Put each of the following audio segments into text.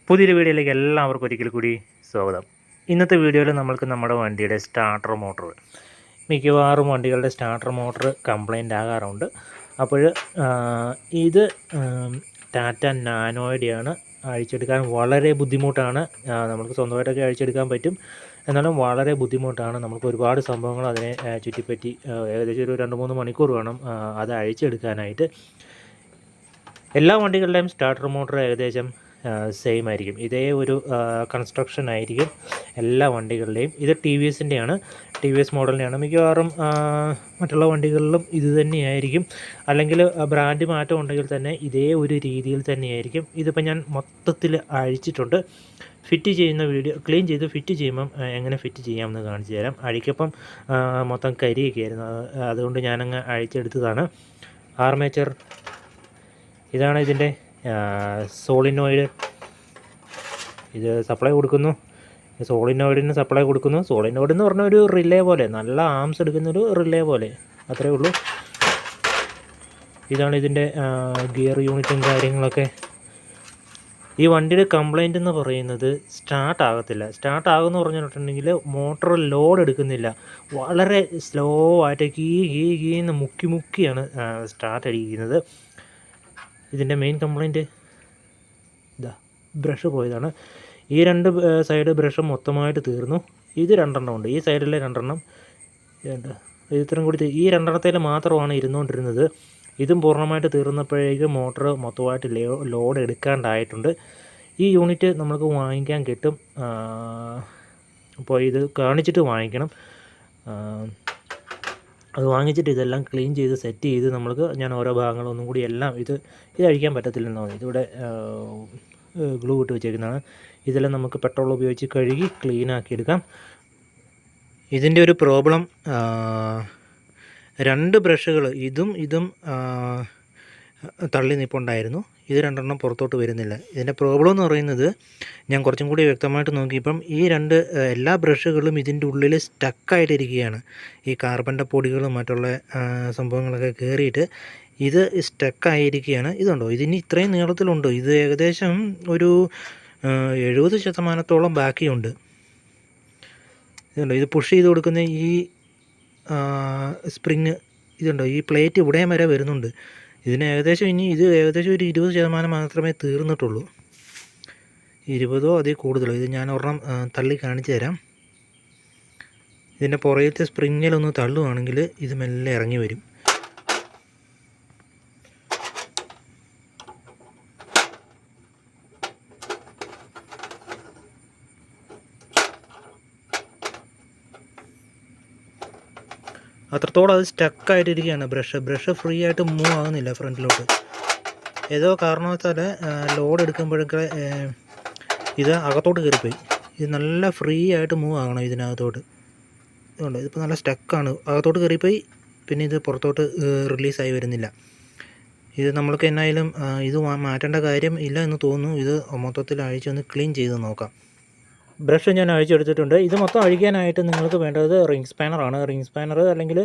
പുതിയൊരു വീഡിയോയിലേക്ക് എല്ലാവർക്കും ഒരിക്കൽ കൂടി സ്വാഗതം. ഇന്നത്തെ വീഡിയോയിൽ നമ്മൾക്ക് നമ്മുടെ വണ്ടിയുടെ സ്റ്റാർട്ടർ മോട്ടർ, മിക്കവാറും വണ്ടികളുടെ സ്റ്റാർട്ടർ മോട്ടർ കംപ്ലൈൻ്റ് ആകാറുണ്ട്. അപ്പോൾ ഇത് ടാറ്റ നാനോയുടെയാണ്. അഴിച്ചെടുക്കാൻ വളരെ ബുദ്ധിമുട്ടാണ്. നമുക്ക് സ്വന്തമായിട്ടൊക്കെ അഴിച്ചെടുക്കാൻ പറ്റും, എന്നാലും വളരെ ബുദ്ധിമുട്ടാണ്. നമുക്ക് ഒരുപാട് സംഭവങ്ങൾ അതിനെ ചുറ്റിപ്പറ്റി ഏകദേശം ഒരു 2-3 മണിക്കൂർ വേണം അത് അഴിച്ചെടുക്കാനായിട്ട്. എല്ലാ വണ്ടികളുടെയും സ്റ്റാർട്ടർ മോട്ടർ ഏകദേശം സെയിം ആയിരിക്കും. ഇതേ ഒരു കൺസ്ട്രക്ഷൻ ആയിരിക്കും എല്ലാ വണ്ടികളുടെയും. ഇത് ടി വി എസിൻ്റെയാണ്, ടി വി എസ് മോഡലിൻ്റെയാണ്. മിക്കവാറും മറ്റുള്ള വണ്ടികളിലും ഇത് തന്നെയായിരിക്കും, അല്ലെങ്കിൽ ബ്രാൻഡ് മാറ്റം ഉണ്ടെങ്കിൽ തന്നെ ഇതേ ഒരു രീതിയിൽ തന്നെയായിരിക്കും. ഇതിപ്പോൾ ഞാൻ മൊത്തത്തിൽ അഴിച്ചിട്ടുണ്ട്. ഫിറ്റ് ചെയ്യുന്ന വീഡിയോ, ക്ലീൻ ചെയ്ത് ഫിറ്റ് ചെയ്യുമ്പം എങ്ങനെ ഫിറ്റ് ചെയ്യാമെന്ന് കാണിച്ചു തരാം. അഴിക്കപ്പം മൊത്തം കരിയൊക്കെ ആയിരുന്നു, അതുകൊണ്ട് ഞാനങ്ങ് അഴിച്ചെടുത്തതാണ്. ആർമേച്ചർ ഇതാണ്, ഇതിൻ്റെ സോളിനോയിഡ്. ഇത് സപ്ലൈ കൊടുക്കുന്നു, സോളിനോയിഡിന് സപ്ലൈ കൊടുക്കുന്നു. സോളിനോയിഡ് എന്ന് പറഞ്ഞ ഒരു റിലേ പോലെ, നല്ല ആംസ് എടുക്കുന്നൊരു റിലേ പോലെ, അത്രയേ ഉള്ളൂ. ഇതാണ് ഇതിൻ്റെ ഗിയർ യൂണിറ്റും കാര്യങ്ങളൊക്കെ. ഈ വണ്ടിയുടെ കംപ്ലൈൻ്റ് എന്ന് പറയുന്നത് സ്റ്റാർട്ട് ആകത്തില്ല. സ്റ്റാർട്ട് ആകുമെന്ന് പറഞ്ഞിട്ടുണ്ടെങ്കിൽ മോട്ടോർ ലോഡ് എടുക്കുന്നില്ല, വളരെ സ്ലോ ആയിട്ട് കീന്ന് മുക്കിയാണ് സ്റ്റാർട്ട് അടിക്കുന്നത്. ഇതിൻ്റെ മെയിൻ കംപ്ലൈൻറ്റ് ഇതാ, ബ്രഷ് പോയതാണ്. ഈ 2 സൈഡ് ബ്രഷ് മൊത്തമായിട്ട് തീർന്നു. ഇത് 2 ഉണ്ട്, ഈ സൈഡിലെ 2 ഇത്രയും കൂടി ഈ 2 മാത്രമാണ് ഇരുന്നുകൊണ്ടിരുന്നത്. ഇതും പൂർണ്ണമായിട്ട് തീർന്നപ്പോഴേക്ക് മോട്ടർ മൊത്തമായിട്ട് ലോഡ് എടുക്കാണ്ടായിട്ടുണ്ട്. ഈ യൂണിറ്റ് നമുക്ക് വാങ്ങിക്കാൻ കിട്ടും, അപ്പോൾ ഇത് കാണിച്ചിട്ട് വാങ്ങിക്കണം. അത് വാങ്ങിച്ചിട്ട് ഇതെല്ലാം ക്ലീൻ ചെയ്ത് സെറ്റ് ചെയ്ത് നമ്മൾക്ക്, ഞാൻ ഓരോ ഭാഗങ്ങളൊന്നും കൂടി എല്ലാം ഇത് അഴിക്കാൻ പറ്റത്തില്ലെന്ന് തോന്നി. ഇതിവിടെ ഗ്ലൂ ഇട്ട് വെച്ചേക്കുന്നതാണ്. ഇതെല്ലാം നമുക്ക് പെട്രോൾ ഉപയോഗിച്ച് കഴുകി ക്ലീനാക്കി എടുക്കാം. ഇതിൻ്റെ ഒരു പ്രോബ്ലം, 2 ബ്രഷുകൾ ഇതും തള്ളി നിൽപ്പുണ്ടായിരുന്നു. ഇത് 2 പുറത്തോട്ട് വരുന്നില്ല. ഇതിൻ്റെ പ്രോബ്ലം എന്ന് പറയുന്നത്, ഞാൻ കുറച്ചും കൂടി വ്യക്തമായിട്ട് നോക്കിയപ്പം ഈ എല്ലാ ബ്രഷുകളും ഇതിൻ്റെ ഉള്ളിൽ സ്റ്റക്കായിട്ടിരിക്കുകയാണ്. ഈ കാർബണിൻ്റെ പൊടികളും മറ്റുള്ള സംഭവങ്ങളൊക്കെ കയറിയിട്ട് ഇത് സ്റ്റക്കായിരിക്കുകയാണ്. ഇതുണ്ടോ, ഇതിന് ഇത്രയും നീളത്തിലുണ്ട്. ഇത് ഏകദേശം ഒരു 70% ബാക്കിയുണ്ട്. ഇതുണ്ടോ, ഇത് പുഷ് ചെയ്ത് കൊടുക്കുന്ന ഈ സ്പ്രിങ് ഇതുണ്ടോ, ഈ പ്ലേറ്റ് ഇവിടെയും വരെ വരുന്നുണ്ട്. ഇതിന് ഏകദേശം ഒരു 20% മാത്രമേ തീർന്നിട്ടുള്ളൂ. 20 അതിൽ കൂടുതലോ. ഇത് ഞാൻ ഒരെണ്ണം തള്ളി കാണിച്ചു തരാം. ഇതിൻ്റെ പുറയത്തെ സ്പ്രിങ്ങിലൊന്ന് തള്ളുവാണെങ്കിൽ ഇത് മെല്ലെ ഇറങ്ങി വരും. അത്രത്തോളം അത് സ്റ്റക്കായിട്ടിരിക്കുകയാണ്. ബ്രഷ് ഫ്രീ ആയിട്ട് മൂവ് ആകുന്നില്ല ഫ്രണ്ടിലോട്ട്. ഏതോ കാരണവശാൽ ലോഡ് എടുക്കുമ്പോഴൊക്കെ ഇത് അകത്തോട്ട് കയറിപ്പോയി. ഇത് നല്ല ഫ്രീ ആയിട്ട് മൂവ് ആകണം ഇതിനകത്തോട്ട്. ഇതുകൊണ്ട് ഇതിപ്പോൾ നല്ല സ്റ്റക്കാണ്, അകത്തോട്ട് കയറിപ്പോയി. പിന്നെ ഇത് പുറത്തോട്ട് റിലീസായി വരുന്നില്ല. ഇത് നമ്മൾക്ക് എന്നായാലും ഇത് മാറ്റേണ്ട കാര്യം ഇല്ല എന്ന് തോന്നുന്നു. ഇത് മൊത്തത്തിൽ അഴിച്ചൊന്ന് ക്ലീൻ ചെയ്ത് നോക്കാം. ബ്രഷ് ഞാൻ അഴിച്ചെടുത്തിട്ടുണ്ട്. ഇത് മൊത്തം അഴിക്കാനായിട്ട് നിങ്ങൾക്ക് വേണ്ടത് റിംഗ് സ്പാനറാണ്. റിംഗ് സ്പാനർ അല്ലെങ്കിൽ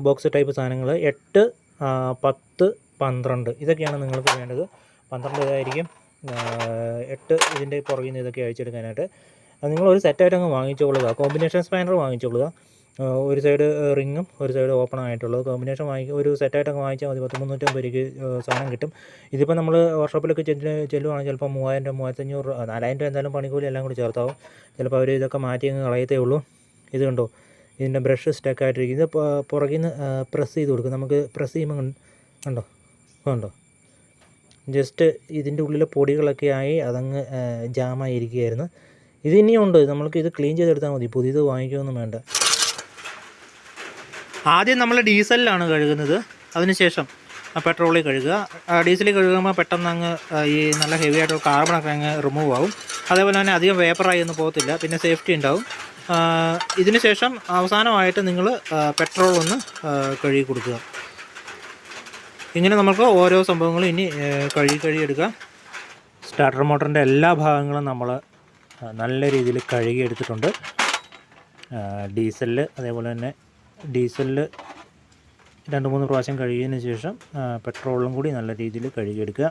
ബോക്സ് ടൈപ്പ് സാധനങ്ങൾ 8, 10, 12 ഇതൊക്കെയാണ് നിങ്ങൾക്ക് വേണ്ടത്. 12 ഇതായിരിക്കും, 8 ഇതിൻ്റെ പുറകിൽ നിന്ന് ഇതൊക്കെ അഴിച്ചെടുക്കാനായിട്ട്. അത് നിങ്ങളൊരു സെറ്റായിട്ട് അങ്ങ് വാങ്ങിച്ചോളുക. Combination spanner വാങ്ങിച്ചോളുക. ഒരു സൈഡ് റിങ്ങും ഒരു സൈഡ് ഓപ്പൺ ആയിട്ടുള്ളത് കോമ്പിനേഷൻ ഒരു സെറ്റായിട്ട് അങ്ങ് വാങ്ങിച്ചാൽ മതി. 350 രൂപയ്ക്ക് സാധനം കിട്ടും. ഇതിപ്പോൾ നമ്മൾ വർക്ക്ഷോപ്പിലൊക്കെ ചെല്ലുവാണെങ്കിൽ ചിലപ്പോൾ 3000, 3500, 4000 എന്തായാലും പണിക്കൂലി എല്ലാം കൂടി ചേർത്താവും. ചിലപ്പോൾ അവർ ഇതൊക്കെ മാറ്റി അങ്ങ് കളയത്തേ ഉള്ളൂ. ഇത് കണ്ടോ, ഇതിൻ്റെ ബ്രഷ് സ്റ്റക്കായിട്ടിരിക്കും. ഇത് പുറകിൽ നിന്ന് പ്രസ് ചെയ്ത് കൊടുക്കും. നമുക്ക് പ്രസ് ചെയ്യുമ്പോൾ കണ്ടോ ജസ്റ്റ് ഇതിൻ്റെ ഉള്ളിലെ പൊടികളൊക്കെ ആയി അതങ്ങ് ജാമായിരിക്കുകയായിരുന്നു. ഇത് ഇനിയുണ്ട്, നമ്മൾക്ക് ഇത് ക്ലീൻ ചെയ്തെടുത്താൽ മതി, പുതിയത് വാങ്ങിക്കുകയൊന്നും വേണ്ട. ആദ്യം നമ്മൾ ഡീസലിലാണ് കഴുകുന്നത്, അതിനുശേഷം പെട്രോളിൽ കഴുകുക. ഡീസലിൽ കഴുകുമ്പോൾ പെട്ടെന്ന് അങ്ങ് ഈ നല്ല ഹെവി ആയിട്ടുള്ള കാർബണൊക്കെ അങ്ങ് റിമൂവ് ആവും. അതേപോലെ തന്നെ അധികം വേപ്പറായി ഒന്നും പോകത്തില്ല, പിന്നെ സേഫ്റ്റി ഉണ്ടാവും. ഇതിന് ശേഷം അവസാനമായിട്ട് നിങ്ങൾ പെട്രോൾ ഒന്ന് കഴുകി കൊടുക്കുക. ഇങ്ങനെ നമുക്ക് ഓരോ സംഭവങ്ങളും ഇനി കഴുകിയെടുക്കാം. സ്റ്റാർട്ടർ മോട്ടറിൻ്റെ എല്ലാ ഭാഗങ്ങളും നമ്മൾ നല്ല രീതിയിൽ കഴുകിയെടുത്തിട്ടുണ്ട്. ഡീസലിൽ അതേപോലെ തന്നെ ഡീസലിൽ 2-3 പ്രാവശ്യം കഴുകിയതിന് ശേഷം പെട്രോളിലും കൂടി നല്ല രീതിയിൽ കഴുകിയെടുക്കുക.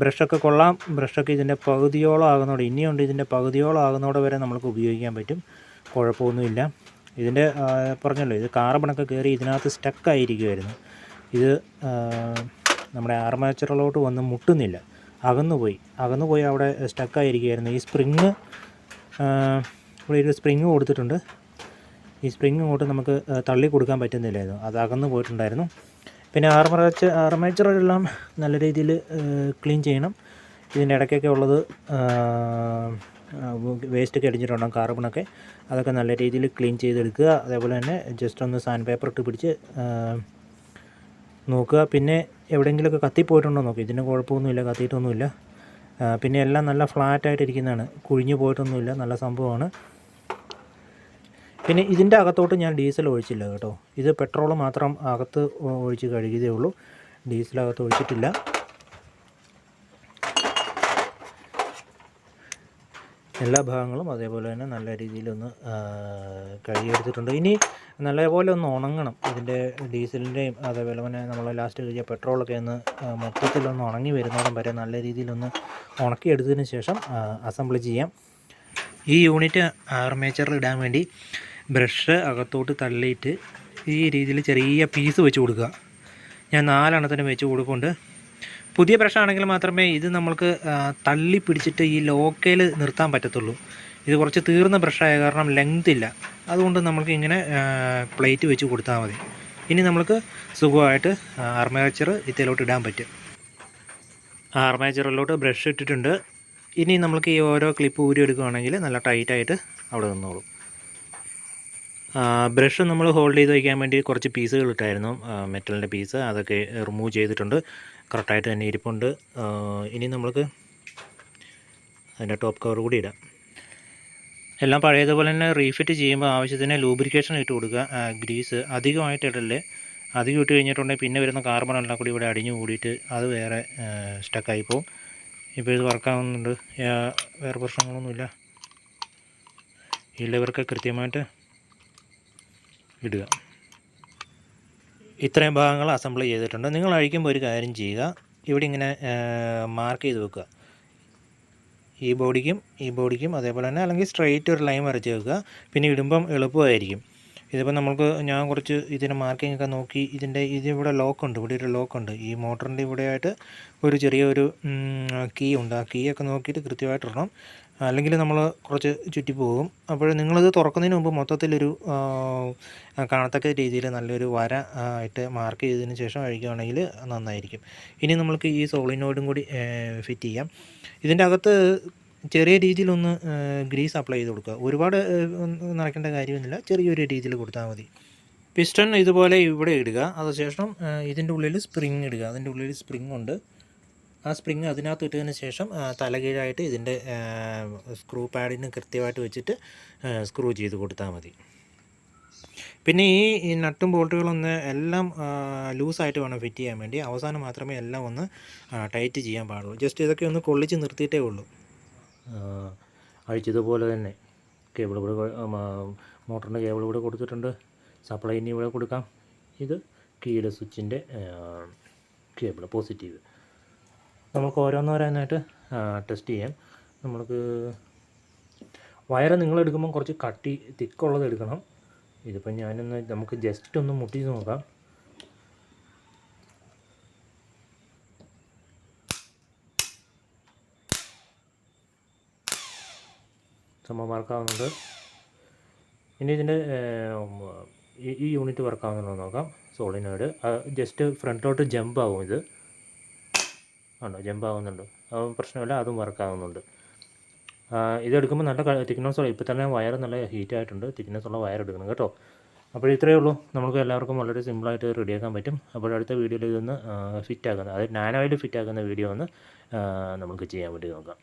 ബ്രഷൊക്കെ കൊള്ളാം. ബ്രഷൊക്കെ ഇതിൻ്റെ പകുതിയോളം ആകുന്നതോടെ ഇനിയുണ്ട്, ഇതിൻ്റെ പകുതിയോളം ആകുന്നതോടെ വരെ നമുക്ക് ഉപയോഗിക്കാൻ പറ്റും, കുഴപ്പമൊന്നുമില്ല. ഇതിൻ്റെ പറഞ്ഞല്ലോ, ഇത് കാർബണൊക്കെ കയറി ഇതിനകത്ത് സ്റ്റക്കായിരിക്കുമായിരുന്നു. ഇത് നമ്മുടെ ആർമേച്ചറിലോട്ട് വന്ന് മുട്ടുന്നില്ല, അകന്നുപോയി അവിടെ സ്റ്റക്കായിരിക്കുമായിരുന്നു. ഈ സ്പ്രിങ്, ഇവിടെ ഒരു സ്പ്രിങ് കൊടുത്തിട്ടുണ്ട്. ഈ സ്പ്രിങ് ഇങ്ങോട്ട് നമുക്ക് തള്ളി കൊടുക്കാൻ പറ്റുന്നില്ലായിരുന്നു, അത് അകന്നു പോയിട്ടുണ്ടായിരുന്നു. പിന്നെ ആർമേച്ചറെല്ലാം നല്ല രീതിയിൽ ക്ലീൻ ചെയ്യണം. ഇതിൻ്റെ ഇടയ്ക്കൊക്കെ ഉള്ളത് വേസ്റ്റൊക്കെ അടിച്ചിട്ടുണ്ടാകും, കാർബണൊക്കെ, അതൊക്കെ നല്ല രീതിയിൽ ക്ലീൻ ചെയ്തെടുക്കുക. അതേപോലെ തന്നെ ജസ്റ്റ് ഒന്ന് സാൻഡ് പേപ്പർ ഇട്ട് പിടിച്ച് നോക്കുക. പിന്നെ എവിടെയെങ്കിലുമൊക്കെ കത്തിപ്പോയിട്ടുണ്ടോ നോക്കുക. ഇതിന് കുഴപ്പമൊന്നുമില്ല, കത്തിയിട്ടൊന്നുമില്ല. പിന്നെ എല്ലാം നല്ല ഫ്ലാറ്റായിട്ടിരിക്കുന്നതാണ്, കുഴിഞ്ഞു പോയിട്ടൊന്നുമില്ല, നല്ല സംഭവമാണ്. പിന്നെ ഇതിൻ്റെ അകത്തോട്ട് ഞാൻ ഡീസൽ ഒഴിച്ചില്ല കേട്ടോ, ഇത് പെട്രോൾ മാത്രം അകത്ത് ഒഴിച്ച് കഴുകിയതേ ഉള്ളൂ, ഡീസലകത്ത് ഒഴിച്ചിട്ടില്ല. എല്ലാ ഭാഗങ്ങളും അതേപോലെ തന്നെ നല്ല രീതിയിലൊന്ന് കഴുകിയെടുത്തിട്ടുണ്ട്. ഇനി നല്ലപോലെ ഒന്ന് ഉണങ്ങണം, ഇതിൻ്റെ ഡീസലിൻ്റെയും അതേപോലെ തന്നെ നമ്മൾ ലാസ്റ്റ് കഴിച്ച പെട്രോളൊക്കെ ഒന്ന് മൊത്തത്തിലൊന്ന് ഉണങ്ങി വരുന്നോടം വരെ നല്ല രീതിയിലൊന്ന് ഉണക്കിയെടുത്തതിന് ശേഷം അസംബിൾ ചെയ്യാം. ഈ യൂണിറ്റ് ആർമേച്ചറിൽ ഇടാൻ വേണ്ടി ബ്രഷ് അകത്തോട്ട് തള്ളിയിട്ട് ഈ രീതിയിൽ ചെറിയ പീസ് വെച്ച് കൊടുക്കുക. ഞാൻ 4 എണ്ണത്തിന് വെച്ച് കൊടുക്കുന്നുണ്ട്. പുതിയ ബ്രഷാണെങ്കിൽ മാത്രമേ ഇത് നമ്മൾക്ക് തള്ളി പിടിച്ചിട്ട് ഈ ലോക്കയിൽ നിർത്താൻ പറ്റത്തുള്ളൂ. ഇത് കുറച്ച് തീർന്ന ബ്രഷായ കാരണം ലെങ്ത് ഇല്ല, അതുകൊണ്ട് നമ്മൾക്ക് ഇങ്ങനെ പ്ലേറ്റ് വെച്ച് കൊടുത്താൽ മതി. ഇനി നമ്മൾക്ക് സുഖമായിട്ട് ആർമേച്ചർ ഇതിലോട്ട് ഇടാൻ പറ്റും. ആർമേച്ചറിലോട്ട് ബ്രഷ് ഇട്ടിട്ടുണ്ട്. ഇനി നമ്മൾക്ക് ഈ ഓരോ ക്ലിപ്പ് ഊരി എടുക്കുകയാണെങ്കിൽ നല്ല ടൈറ്റായിട്ട് അവിടെ നിന്നോളും. ബ്രഷ് നമ്മൾ ഹോൾഡ് ചെയ്ത് വയ്ക്കാൻ വേണ്ടി കുറച്ച് പീസുകൾ ഇട്ടായിരുന്നു, മെറ്റലിൻ്റെ പീസ്, അതൊക്കെ റിമൂവ് ചെയ്തിട്ടുണ്ട്, കറക്റ്റായിട്ട് തന്നെ ഇരിപ്പുണ്ട്. ഇനി നമ്മൾക്ക് അതിൻ്റെ ടോപ്പ് കവർ കൂടി ഇടാം. എല്ലാം പഴയതുപോലെ തന്നെ റീഫിറ്റ് ചെയ്യുമ്പോൾ ആവശ്യത്തിന് ലൂബ്രിക്കേഷൻ ഇട്ട് കൊടുക്കുക. ഗ്രീസ് അധികമായിട്ട് ഇടല്ലേ, അധികം ഇട്ട് കഴിഞ്ഞിട്ടുണ്ടെങ്കിൽ പിന്നെ വരുന്ന കാർബൺ എല്ലാം കൂടി ഇവിടെ അടിഞ്ഞു കൂടിയിട്ട് അത് വേറെ സ്റ്റക്കായി പോകും. ഇപ്പോൾ ഇത് വർക്കാവുന്നുണ്ട്, വേറെ പ്രശ്നങ്ങളൊന്നുമില്ല. ഈ ലെവർക്ക് കൃത്യമായിട്ട് ഇടുക. ഇത്രയും ഭാഗങ്ങൾ അസംബിൾ ചെയ്തിട്ടുണ്ട്. നിങ്ങൾ അഴിക്കുമ്പോൾ ഒരു കാര്യം ചെയ്യുക, ഇവിടെ ഇങ്ങനെ മാർക്ക് ചെയ്ത് വെക്കുക, ഈ ബോഡിക്കും അതേപോലെ തന്നെ, അല്ലെങ്കിൽ സ്ട്രെയിറ്റ് ഒരു ലൈൻ വരച്ച് വെക്കുക. പിന്നെ ഇടുമ്പം എളുപ്പമായിരിക്കും. ഇതിപ്പോൾ നമുക്ക് ഞാൻ കുറച്ച് ഇതിൻ്റെ മാർക്കിംഗ് ഒക്കെ നോക്കി, ഇതിവിടെ ലോക്കുണ്ട്, ഇവിടെ ഒരു ലോക്കുണ്ട്, ഈ മോട്ടറിൻ്റെ ഇവിടെയായിട്ട് ഒരു ചെറിയൊരു കീ ഉണ്ട്. ആ കീ ഒക്കെ നോക്കിയിട്ട് കൃത്യമായിട്ട് ഇടണം, അല്ലെങ്കിൽ നമ്മൾ കുറച്ച് ചുറ്റിപ്പോകും. അപ്പോൾ നിങ്ങളിത് തുറക്കുന്നതിന് മുമ്പ് മൊത്തത്തിലൊരു കാണത്തക്ക രീതിയിൽ നല്ലൊരു വര ആയിട്ട് മാർക്ക് ചെയ്തതിന് ശേഷം അഴിക്കുകയാണെങ്കിൽ നന്നായിരിക്കും. ഇനി നമ്മൾക്ക് ഈ സോളിനോയിഡും കൂടി ഫിറ്റ് ചെയ്യാം. ഇതിൻ്റെ അകത്ത് ചെറിയ രീതിയിലൊന്ന് ഗ്രീസ് അപ്ലൈ ചെയ്ത് കൊടുക്കുക, ഒരുപാട് നനയ്ക്കേണ്ട കാര്യമൊന്നുമില്ല, ചെറിയൊരു രീതിയിൽ കൊടുത്താൽ മതി. പിസ്റ്റൺ ഇതുപോലെ ഇവിടെ ഇടുക, അതിനുശേഷം ഇതിൻ്റെ ഉള്ളിൽ സ്പ്രിങ് ഇടുക. അതിൻ്റെ ഉള്ളിൽ സ്പ്രിങ് ഉണ്ട്, ആ സ്പ്രിങ് അതിനകത്ത് ഇട്ടതിന് ശേഷം തലകീഴായിട്ട് ഇതിൻ്റെ സ്ക്രൂ പാഡിന് കൃത്യമായിട്ട് വെച്ചിട്ട് സ്ക്രൂ ചെയ്ത് കൊടുത്താൽ മതി. പിന്നെ ഈ നട്ടും ബോൾട്ടുകളൊന്ന് എല്ലാം ലൂസായിട്ട് വേണം ഫിറ്റ് ചെയ്യാൻ വേണ്ടി, അവസാനം മാത്രമേ എല്ലാം ഒന്ന് ടൈറ്റ് ചെയ്യാൻ പാടുള്ളൂ. ജസ്റ്റ് ഇതൊക്കെ ഒന്ന് കൊള്ളിച്ച് നിർത്തിയിട്ടേ ഉള്ളൂ. അഴിച്ചതുപോലെ തന്നെ കേബിൾ ഇവിടെ, മോട്ടറിൻ്റെ കേബിൾ ഇവിടെ കൊടുത്തിട്ടുണ്ട്, സപ്ലൈ ഇനി ഇവിടെ കൊടുക്കാം. ഇത് കീയുടെ സ്വിച്ചിൻ്റെ കേബിൾ പോസിറ്റീവ്. നമുക്ക് ഓരോന്നോരോന്നായിട്ട് ടെസ്റ്റ് ചെയ്യാം. നമ്മൾക്ക് വയറ് നിങ്ങളെടുക്കുമ്പം കുറച്ച് കട്ടി തിക്കുള്ളത് എടുക്കണം. ഇതിപ്പം നമുക്ക് ജസ്റ്റ് ഒന്ന് മുട്ടി നോക്കാം. സംഭവം വർക്കാവുന്നുണ്ട്. ഇനി ഇതിൻ്റെ ഈ യൂണിറ്റ് വർക്കാവുന്നുണ്ടോ നോക്കാം. സോളിനോയിഡ് ജസ്റ്റ് ഫ്രണ്ടിലോട്ട് ജമ്പ് ആവും, ഇത് ആണോ ജമ്പ് ആവുന്നുണ്ട്, പ്രശ്നമില്ല, അതും വർക്കാവുന്നുണ്ട്. ഇതെടുക്കുമ്പോൾ നല്ല തിക്നെസ്സുള്ള, ഇപ്പോൾ തന്നെ വയർ നല്ല ഹീറ്റായിട്ടുണ്ട്, തിക്നെസ്സുള്ള വയർ എടുക്കണം കേട്ടോ. അപ്പോൾ ഇത്രയേ ഉള്ളൂ, നമുക്ക് എല്ലാവർക്കും വളരെ സിമ്പിളായിട്ട് റെഡിയാക്കാൻ പറ്റും. അപ്പോൾ അടുത്ത വീഡിയോയിൽ ഇതൊന്ന് ഫിറ്റാക്കുന്ന, അതായത് നാനോയിൽ ഫിറ്റാക്കുന്ന വീഡിയോ ഒന്ന് നമുക്ക് ചെയ്യാൻ വേണ്ടി നോക്കാം.